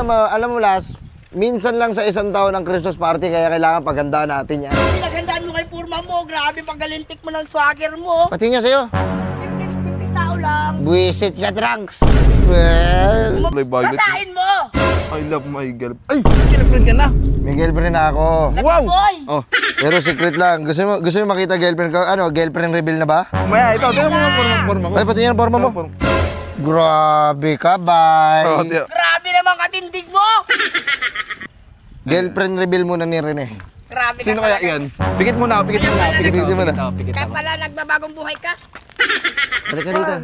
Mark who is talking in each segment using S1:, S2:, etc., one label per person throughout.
S1: Alam mo, Las, minsan lang sa isang taon ng Christmas party, kaya kailangan paghandaan natin yan.
S2: Pinaghandaan mo kay Purma mo, grabe pagalintik mo ng swagger mo.
S1: Pati nga sa'yo.
S2: Simple tao lang.
S1: Buwisit ka, Trunks. Well,
S2: Basahin mo!
S3: I love my girl. Ay, girlfriend ka na.
S1: may girlfriend na ako.
S3: Wow!
S2: Boy!
S3: Oh,
S1: Pero secret lang. Gusto mo makita girlfriend ko? Ano, girlfriend reveal na ba?
S3: maya, ito. Tingnan mo nga forma ko.
S1: Ay, pati yan ang forma mo. Grabe ka, bye.
S3: Oh, tiyo.
S2: Grabe naman katindig mo!
S1: Girlfriend reveal muna ni Rene.
S2: Grabe
S3: Sino
S2: ka
S3: kaya
S2: talaga.
S3: yan? Pikit mo na, pikit mo na.
S1: Pikit mo na.
S2: Kaya pala nagbabagong buhay ka?
S1: Balik ka dito.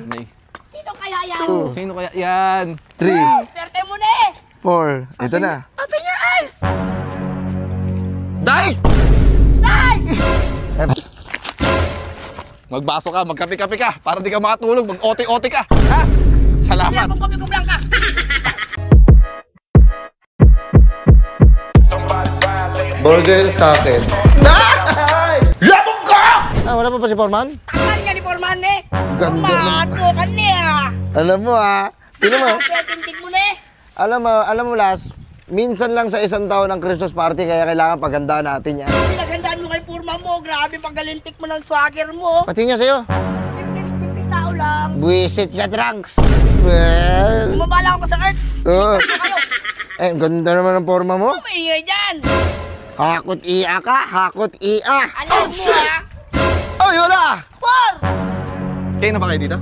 S2: Sino kaya yan?
S3: Sino kaya yan?
S1: 3,
S2: Swerte mo na eh!
S1: 4. Ito na.
S2: Open your eyes!
S3: Day!
S2: Day!
S3: Magbaso ka, magkape-kape ka, para di ka makatulog, mag-ote-ote ka. Ha? Salamat.
S2: Kaya kung kumikublang ka!
S1: Burger sa akin.
S3: Labog ka!
S1: Wala pa si Foreman?
S2: Takan nga ni Forman eh!
S1: Ganda
S2: Pumato ka niya!
S1: Alam mo Tingnan mo.
S2: Katindig mo na eh!
S1: Alam mo, Las, minsan lang sa isang taon ng Christmas party, kaya kailangan paghandaan natin yan.
S2: Pinaghandaan mo kay Purma mo, grabe pagalintik mo ng swagger mo.
S1: Pati nga sa'yo.
S2: Simple tao lang.
S1: Buwisit ka, Trunks. Well,
S2: Bumabala ako sa earth.
S1: Oo.
S2: Ito kayo.
S1: Ganda naman ang forma mo.
S2: Maingay dyan.
S1: Hakot iya ka, hakot iya.
S2: Alam mo ha?
S1: Ay, wala!
S2: Por!
S3: Kayo na ba kayo dito?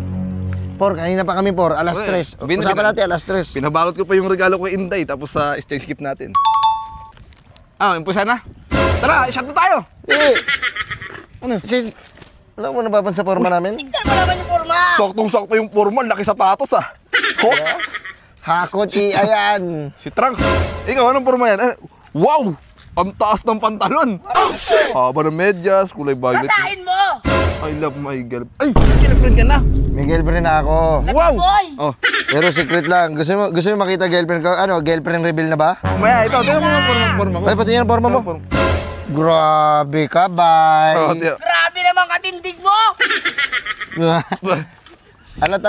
S1: Kanina pa kami, alas 3. Usapan natin, alas 3.
S3: Pinabalot ko pa yung regalo ko kay Inday, tapos sa exchange gift natin. Impusa na. Tara, shot na tayo.
S1: Ano? Alam mo, napapan sa forma namin?
S2: Tignan mo naman yung Purma.
S3: Soktong-sokto yung formal, laki sapatos Ho?
S1: Hakot iya yan.
S3: Si Trunks. Ikaw, anong forma yan? Wow! Ang taas ng pantalon. Haba ng medyas, kulay violet.
S2: Basahin mo!
S3: I love my girl. Ay, girlfriend ka na.
S1: May girlfriend na ako.
S3: Wow!
S2: Boy!
S3: Oh,
S1: Pero secret lang. Gusto mo makita girlfriend ko? Ano, girlfriend reveal na ba?
S3: maya, ito. Tingnan mo nga forma ko.
S1: Ay, pati yan ang forma mo. Grabe ka, bye.
S3: Oh, tiyo.
S2: Grabe naman katindig mo!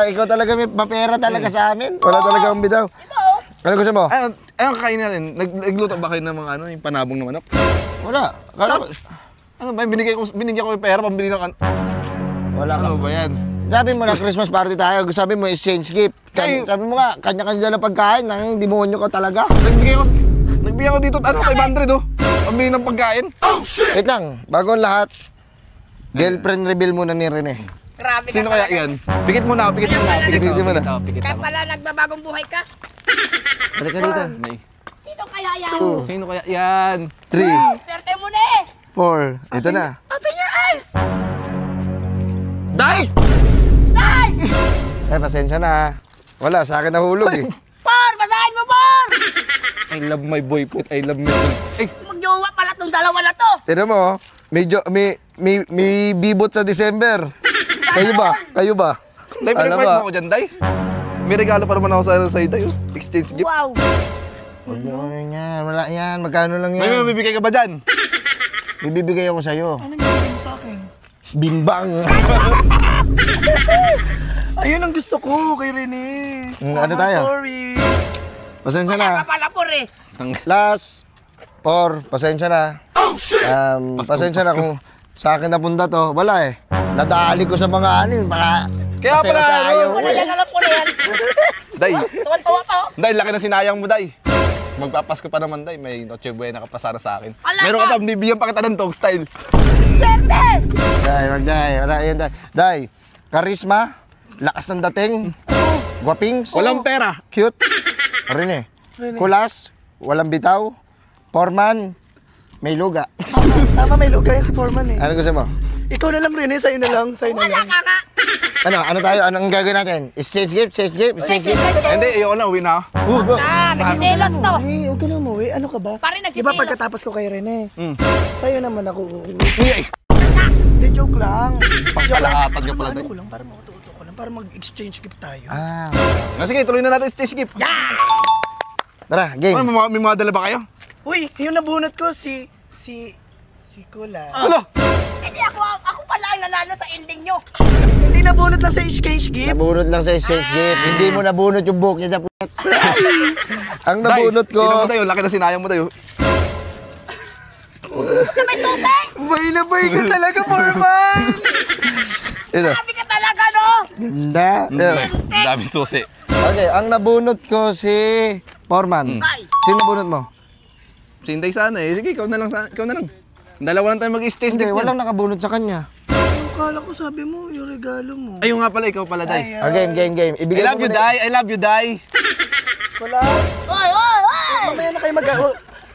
S1: Ikaw talaga may mapera talaga sa amin. Wala talaga ang bitaw.
S2: Ito oh!
S1: Ano gusto mo?
S3: Ayun, kakain na rin. Nagluto ba kayo ng mga yung panabong na manok?
S1: Wala.
S3: Ano ba, binigyan ko yung pera pambili ng
S1: Wala ka.
S3: Ano ba yan?
S1: Sabi mo na Christmas party tayo. Sabi mo exchange gift. Sabi mo nga, kanya-kanya na pagkain. Ang demonyo ko talaga.
S3: Nagbigyan ko dito, 500 pambili ng pagkain.
S1: Wait lang, bago ang lahat, girlfriend reveal muna ni Rene.
S2: Grabe ka
S3: Sino kaya
S2: talaga.
S3: yan? Pikit mo na, pikit mo na.
S1: Pikit mo na.
S2: Kaya pala nagbabagong buhay ka?
S1: Balik ka dito.
S2: Sino kaya yan?
S3: Sino kaya yan?
S1: 3,
S2: Swerte mo na eh!
S1: 4. Ito na.
S2: Open your eyes!
S3: Day!
S2: Day!
S1: Pasensya na. Wala, sa akin nahulog eh.
S2: Por! Basahin mo, Por!
S3: I love my boyfriend, I love my boyfriend. Ay,
S2: Magjowa pala tong dalawa na to!
S1: Tignan mo, may bibot sa December. Kayo ba?
S3: Day,
S1: Alam
S3: pinag-fight
S1: ba?
S3: mo ako dyan, Day. May regalo pa naman ako sa'yo, Day. Exchange gift.
S2: Wow!
S1: Huwag mo yan, wala yan. Magkano lang
S3: May
S1: yan?
S3: mabibigay ka ba dyan?
S1: Ibibigay ako sa'yo.
S2: Anong gagawin mo sa akin?
S1: Bimbang.
S4: Ayun ang gusto ko kay Rene.
S1: Ano tayo?
S4: Sorry.
S1: Pasensya
S2: Wala
S1: na.
S2: ka pala, Por eh!
S1: Last, pasensya na. Pasensya na kung sa akin napunta to. Wala eh. Nadali ko sa mga
S3: Kaya pala,
S2: Wala yan, alam ko na yan!
S3: Day,
S2: Tuwan-tuwa pa oh!
S3: Day, laki na sinayang mo, Day. Magpapasko pa naman, Day. May Noche Buena ka pa sana sa akin.
S2: Ala
S3: Meron
S2: ka!
S3: ka pa, bibigyan pa kita ng dog style.
S2: Swerte!
S1: Day. Wala yan, Day. Day, karisma, lakas ng dating, guwapings,
S3: Walang pera.
S1: cute, Rene, kulas, walang bitaw, Foreman, may luga.
S4: Tama, may lugar yan si Foreman eh.
S1: Ano gusto mo?
S4: Ikaw na lang Rene, sa'yo na lang.
S2: Wala ka nga!
S1: Ano tayo? Anong gagawin natin? Exchange gift?
S3: Hindi, ayoko na, uwi na ako.
S2: Nagsiselos to!
S4: Ay, huwag ka na umuwi. Ano ka ba?
S2: Pare,
S4: Di ba
S2: nagsiselos.
S4: pagkatapos ko kay Rene, sa'yo naman ako uuwi.
S3: Uy,
S4: Hindi, joke lang.
S3: pagkalahatan ka pala,
S4: Ano
S3: Day.
S4: ko lang, para makatuto ko lang, para mag-exchange gift tayo.
S3: Sige, tuloy na natin exchange gift.
S1: Tara, game.
S3: May mga dala ba kayo?
S4: Uy, yung nabunot ko si Kulas.
S3: Ano?
S2: Hindi ako pala ang nanalo sa ending nyo.
S4: Hindi nabunot lang sa exchange gift.
S1: Nabunot lang sa exchange gift. Hindi mo nabunot yung buhok niya sa puwet. Ang nabunot ko...
S3: Tingnan mo tayo, laki na sinayang mo tayo.
S2: May susi!
S4: Bay na bay ka talaga, Foreman!
S1: Ito.
S2: Sabi ka talaga, no?
S1: Ganda.
S3: Ang dami susi.
S1: Okay, ang nabunot ko si Foreman.
S2: Ay.
S1: Sino nabunot mo?
S3: Sinday sana eh. Sige, ikaw na lang. Ikaw na lang. Dalawa lang tayo mag-exchange
S1: Hindi,
S3: gift
S1: walang nakabunot sa kanya.
S4: Akala ko sabi mo, yung regalo mo.
S3: Ayun nga pala, ikaw pala, Day.
S1: Game.
S3: I
S1: Ibigay
S3: love
S1: mo
S3: you,
S1: na-
S3: Day. I love you, Day.
S4: Wala.
S2: Oy!
S4: Mamaya na kayo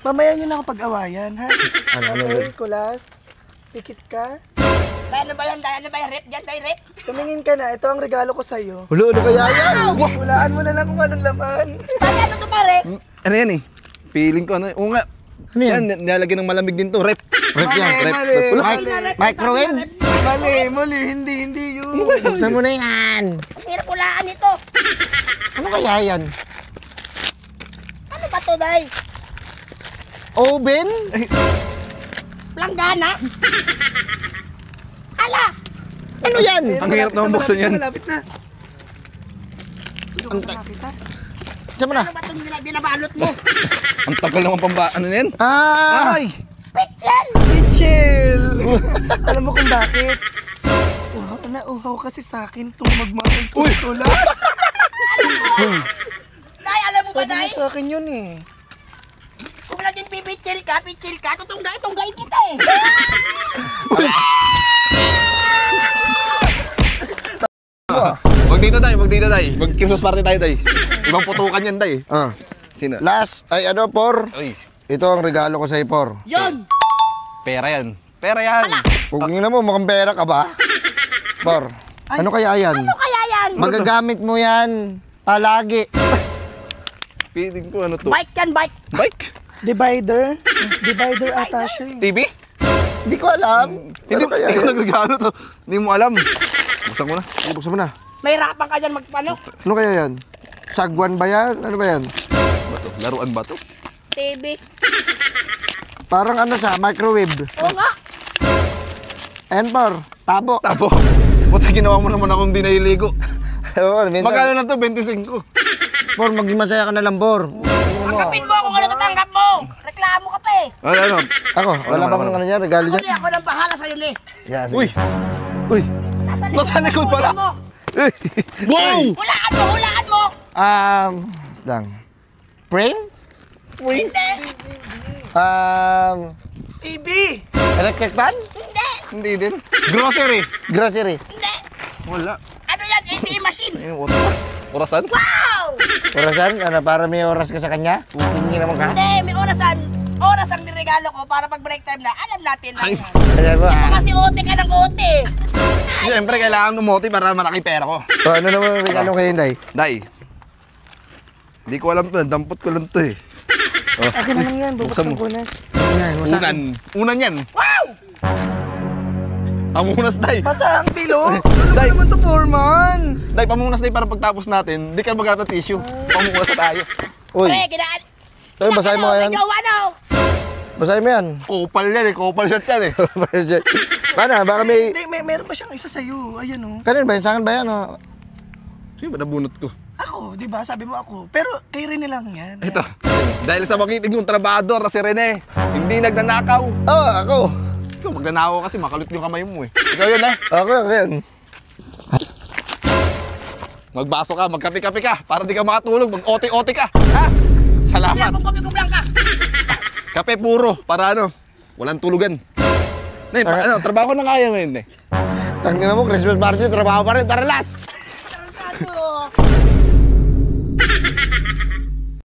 S4: mamaya nyo na ako pag-awayan, ha?
S1: Ano?
S4: Okay, kulas. Pikit ka.
S2: Ano ba yan? Ano ba yan? Rep dyan, Day, rep?
S4: Tumingin ka na. Ito ang regalo ko sa'yo.
S1: Hulo, ano kaya yan?
S4: Hulaan mo na lang kung anong laman.
S2: Pati ano to, pare?
S3: Ano yan eh? Feeling ko ano. Oo nga.
S1: Ano yan?
S3: Nilalagyan ng malamig din to. Rep.
S1: Rep yan.
S3: Rep.
S4: Mali.
S1: Microwave?
S4: Mali. Hindi yun.
S1: Buksan mo na yan.
S2: Ang hirap ulaan ito.
S1: Ano kaya yan?
S2: Ano ba to, Day?
S1: Oven?
S2: Langgana? Ala!
S1: Ano yan?
S3: Ang hirap naman buksan yan.
S4: Malapit na. Ano ka makita?
S1: Saan mo na?
S2: Ano ba itong binabalot mo?
S3: Ang tagal naman ano na yan?
S1: Ah!
S3: Ay!
S2: Pichel!
S4: Chill! Alam mo kung bakit? Uhaw kasi sa akin itong magmahal ko. Kulas.
S2: Day, alam mo ba,
S4: Sabi
S2: Day?
S4: mo sa akin yun eh.
S2: Kung naging pipichil ka, tutunggain kita eh.
S3: Wag dito, Day. Mag-Christmas party tayo, Day. Ibang putukan yan, Day.
S1: Ah.
S3: Sino?
S1: Last, ay ano, Por?
S3: Ay,
S1: Ito ang regalo ko sa'yo, Por.
S2: Yon!
S3: pera yan. Pera yan.
S1: Pugin na mo, mukhang pera ka ba? Por, ano kaya yan?
S2: Ano kaya yan?
S1: Magagamit mo yan palagi.
S3: Feeling ko ano to?
S2: Bike yan, bike.
S3: Bike?
S4: Divider ata siya eh.
S3: TV?
S1: Hindi ko alam. Ano kaya
S3: Hindi ko
S1: yan?
S3: nagregalo to. Hindi mo alam. Buksan ko na.
S1: Buksan mo na.
S2: May rapan ka dyan magpano.
S1: Ano kaya yan? Sagwan ba yan? Ano ba yan?
S3: Bato. Laruan ba to?
S2: TV.
S1: Parang ano siya, microwave.
S2: Oo nga.
S1: And Por, tabo.
S3: Tapo. Buti ginawa mo naman akong di nahiligo.
S1: Oo, minsan.
S3: Magkano na to? 25.
S1: Por, maging masaya ka na lang, Por.
S2: Tanggapin mo kung ano tatanggap mo. Reklamo ka pa eh.
S3: Ano?
S1: Ako, wala bang ano niya, regalo
S2: Ako
S1: dyan?
S2: ako nang bahala sa'yo ni.
S1: Yan.
S3: Uy! Uy! Nasa likod pala.
S2: mo.
S3: Wow!
S2: Hulaan mo.
S1: Lang. Frame?
S2: Hindi.
S4: TV!
S1: Electric fan?
S2: Hindi.
S3: Hindi din. Grocery.
S1: Grocery?
S2: Hindi.
S3: Wala.
S2: Ano yan? ATM machine.
S3: Ayun, orasan?
S2: Wow!
S1: Orasan? Ano, para may oras ka sa kanya? Hindi naman ka?
S2: Hindi, may orasan. Oras ang niregalo ko para pag break time na, alam natin na.
S3: Ay.
S1: Alam mo,
S2: Ito kasi ote ka ng ote.
S3: Siyempre, kailangan umuti para malaki pera ko.
S1: So, ano naman ang regalo kayo, Day?
S3: Day. Hindi ko alam to. Dampot ko lang to eh.
S4: Akin na lang yan,
S3: Buksan
S4: bubuksan
S3: mo.
S4: ko na.
S1: Yan,
S3: Unan. Unan yan.
S2: Wow!
S3: Pamunas, Day.
S4: Pasang bilo!
S3: Day.
S4: Ano naman to, Foreman?
S3: Day, pamunas, Day, para pagtapos natin, di ka magkata tissue. Pamunas na tayo.
S1: Uy,
S2: Pre, ginaan.
S1: Toy, basahin mo yan.
S2: Ano?
S1: Basahin mo yan.
S3: Kopal yan eh. Kopal shirt yan eh.
S1: Paano, baka may...
S4: Hindi, meron pa siyang isa sa'yo. Ayan oh.
S1: Kanin ba yan? Sa akin ba yan? Oh?
S3: Sino ba nabunot ko?
S4: Ako, di ba? Sabi mo ako. Pero kay Rene lang yan.
S3: Ito. Dahil sa makitig yung trabador na si Rene, hindi nagnanakaw.
S1: Oh, ako.
S3: Ikaw magnanakaw kasi makalut yung kamay mo eh. Ikaw yun eh.
S1: Ako yan.
S3: Magbaso ka, magkape-kape ka, para di ka makatulog, mag-ote-ote ka. Ha? Salamat.
S2: Kung kumigublang ka.
S3: Kape puro, para ano, walang tulugan. Nay, ano, trabaho na kaya ngayon eh.
S1: Tangina mo, Christmas party, trabaho pa rin, tara las!
S2: Ano?